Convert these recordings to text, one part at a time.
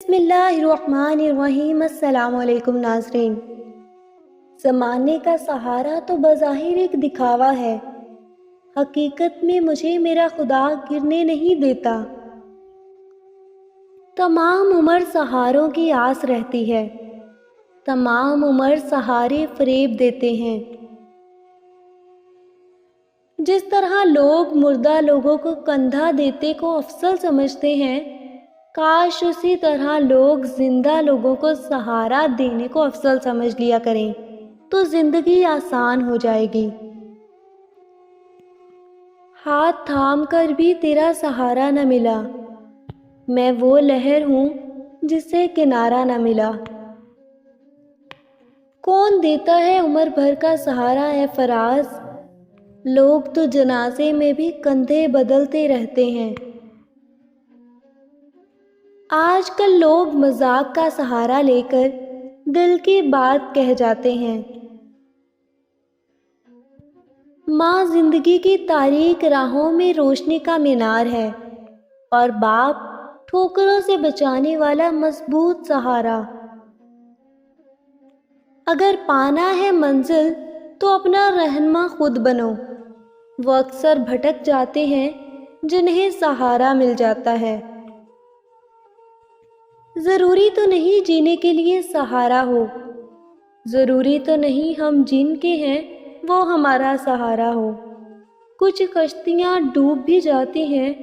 بسم اللہ الرحمن الرحیم۔ السلام علیکم ناظرین۔ زمانے کا سہارا تو بظاہر ایک دکھاوا ہے، حقیقت میں مجھے میرا خدا گرنے نہیں دیتا۔ تمام عمر سہاروں کی آس رہتی ہے، تمام عمر سہارے فریب دیتے ہیں۔ جس طرح لوگ مردہ لوگوں کو کندھا دیتے کو افضل سمجھتے ہیں، کاش اسی طرح لوگ زندہ لوگوں کو سہارا دینے کو افضل سمجھ لیا کریں تو زندگی آسان ہو جائے گی۔ ہاتھ تھام کر بھی تیرا سہارا نہ ملا، میں وہ لہر ہوں جس سے کنارہ نہ ملا۔ کون دیتا ہے عمر بھر کا سہارا اے فراز، لوگ تو جنازے میں بھی کندھے بدلتے رہتے ہیں۔ آج کل لوگ مذاق کا سہارا لے کر دل کی بات کہہ جاتے ہیں۔ ماں زندگی کی تاریک راہوں میں روشنی کا مینار ہے، اور باپ ٹھوکروں سے بچانے والا مضبوط سہارا۔ اگر پانا ہے منزل تو اپنا رہنما خود بنو، وہ اکثر بھٹک جاتے ہیں جنہیں سہارا مل جاتا ہے۔ ضروری تو نہیں جینے کے لیے سہارا ہو، ضروری تو نہیں ہم جن کے ہیں وہ ہمارا سہارا ہو۔ کچھ کشتیاں ڈوب بھی جاتی ہیں،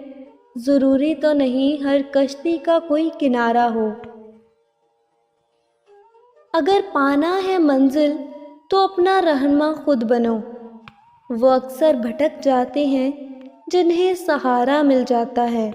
ضروری تو نہیں ہر کشتی کا کوئی کنارہ ہو۔ اگر پانا ہے منزل تو اپنا رہنما خود بنو، وہ اکثر بھٹک جاتے ہیں جنہیں سہارا مل جاتا ہے۔